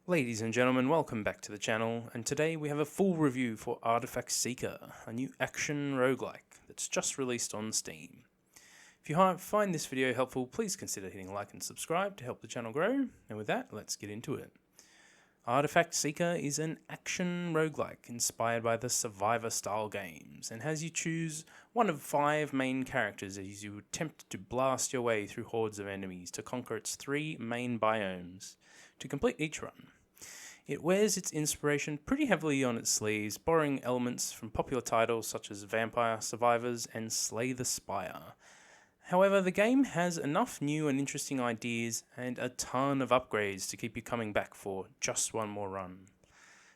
Ladies and gentlemen, welcome back to the channel, and today we have a full review for Artifact Seeker, a new action roguelike that's just released on Steam. If you find this video helpful, please consider hitting like and subscribe to help the channel grow, and with that, let's get into it. Artifact Seeker is an action roguelike inspired by the Survivor-style games, and has you choose one of 5 main characters as you attempt to blast your way through hordes of enemies to conquer its 3 main biomes to complete each run. It wears its inspiration pretty heavily on its sleeves, borrowing elements from popular titles such as Vampire Survivors and Slay the Spire. However, the game has enough new and interesting ideas and a ton of upgrades to keep you coming back for just one more run.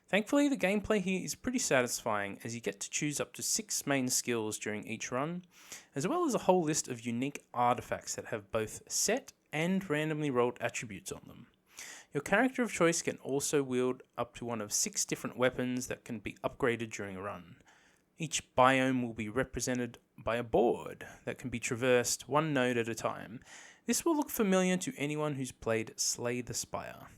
Thankfully, the gameplay here is pretty satisfying as you get to choose up to 6 main skills during each run, as well as a whole list of unique artifacts that have both set and randomly rolled attributes on them. Your character of choice can also wield up to one of 6 different weapons that can be upgraded during a run. Each biome will be represented by a board that can be traversed one node at a time. This will look familiar to anyone who's played Slay the Spire.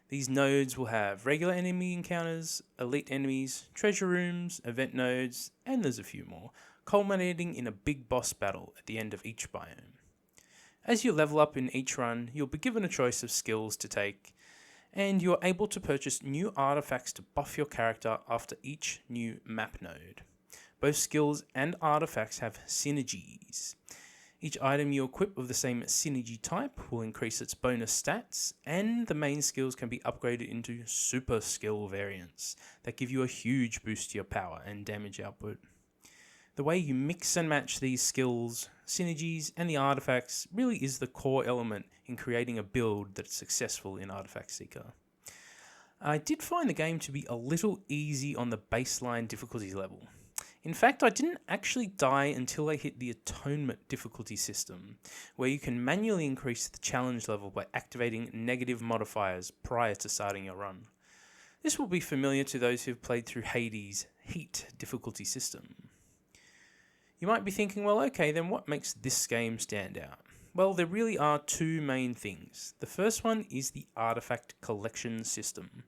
These nodes will have regular enemy encounters, elite enemies, treasure rooms, event nodes, and there's a few more, culminating in a big boss battle at the end of each biome. As you level up in each run, you'll be given a choice of skills to take, and you're able to purchase new artifacts to buff your character after each new map node. Both skills and artifacts have synergies. Each item you equip of the same synergy type will increase its bonus stats, and the main skills can be upgraded into super skill variants that give you a huge boost to your power and damage output. The way you mix and match these skills, synergies, and the artifacts really is the core element in creating a build that's successful in Artifact Seeker. I did find the game to be a little easy on the baseline difficulty level. In fact, I didn't actually die until I hit the Atonement difficulty system, where you can manually increase the challenge level by activating negative modifiers prior to starting your run. This will be familiar to those who've played through Hades' Heat difficulty system. You might be thinking, well, okay, then what makes this game stand out? Well, there really are 2 main things. The first one is the artifact collection system.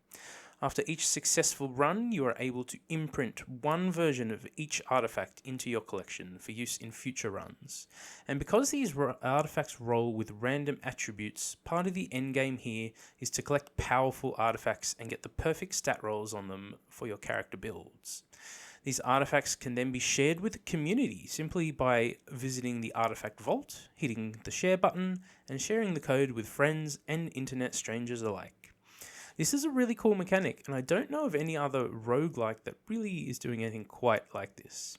After each successful run, you are able to imprint one version of each artifact into your collection for use in future runs. And because these artifacts roll with random attributes, part of the endgame here is to collect powerful artifacts and get the perfect stat rolls on them for your character builds. These artifacts can then be shared with the community simply by visiting the artifact vault, hitting the share button, and sharing the code with friends and internet strangers alike. This is a really cool mechanic, and I don't know of any other roguelike that really is doing anything quite like this.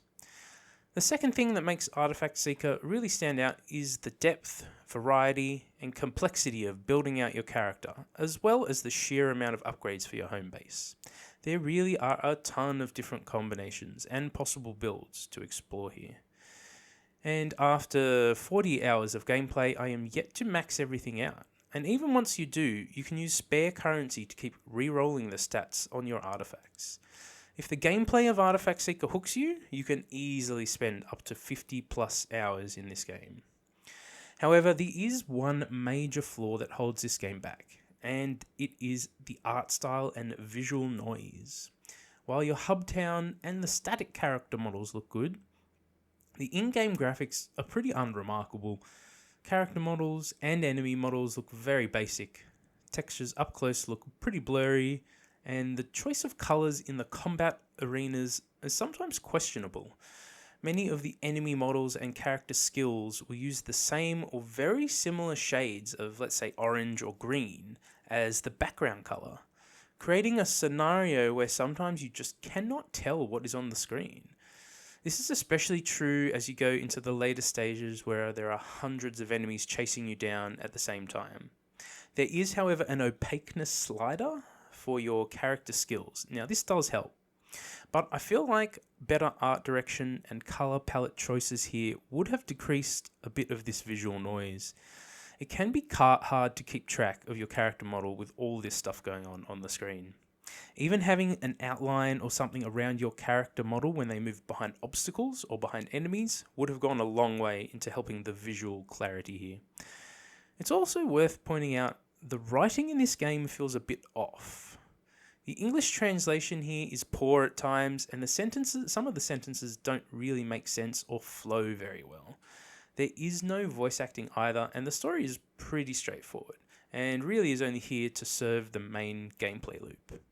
The second thing that makes Artifact Seeker really stand out is the depth, variety, and complexity of building out your character, as well as the sheer amount of upgrades for your home base. There really are a ton of different combinations and possible builds to explore here. And after 40 hours of gameplay, I am yet to max everything out. And even once you do, you can use spare currency to keep re-rolling the stats on your artifacts. If the gameplay of Artifact Seeker hooks you, you can easily spend up to 50 plus hours in this game. However, there is one major flaw that holds this game back, and it is the art style and visual noise. While your hub town and the static character models look good, the in-game graphics are pretty unremarkable. Character models and enemy models look very basic. Textures up close look pretty blurry, and the choice of colours in the combat arenas is sometimes questionable. Many of the enemy models and character skills will use the same or very similar shades of, let's say, orange or green as the background colour, creating a scenario where sometimes you just cannot tell what is on the screen. This is especially true as you go into the later stages where there are hundreds of enemies chasing you down at the same time. There is, however, an opaqueness slider for your character skills. Now, this does help, but I feel like better art direction and colour palette choices here would have decreased a bit of this visual noise. It can be hard to keep track of your character model with all this stuff going on the screen. Even having an outline or something around your character model when they move behind obstacles or behind enemies would have gone a long way into helping the visual clarity here. It's also worth pointing out the writing in this game feels a bit off. The English translation here is poor at times, and some of the sentences don't really make sense or flow very well. There is no voice acting either, and the story is pretty straightforward, and really is only here to serve the main gameplay loop.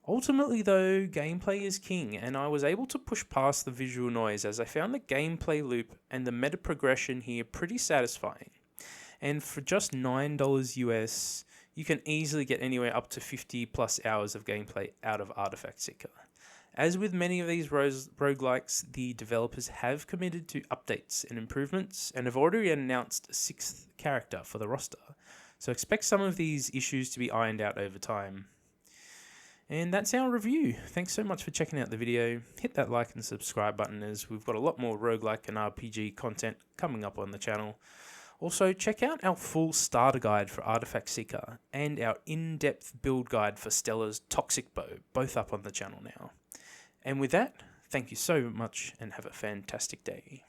Ultimately though, gameplay is king, and I was able to push past the visual noise as I found the gameplay loop and the meta progression here pretty satisfying. And for just $9 US, you can easily get anywhere up to 50 plus hours of gameplay out of Artifact Seeker. As with many of these roguelikes, the developers have committed to updates and improvements and have already announced a 6th character for the roster, so expect some of these issues to be ironed out over time. And that's our review. Thanks so much for checking out the video. Hit that like and subscribe button as we've got a lot more roguelike and RPG content coming up on the channel. Also, check out our full starter guide for Artifact Seeker and our in-depth build guide for Stella's Toxic Bow, both up on the channel now. And with that, thank you so much and have a fantastic day.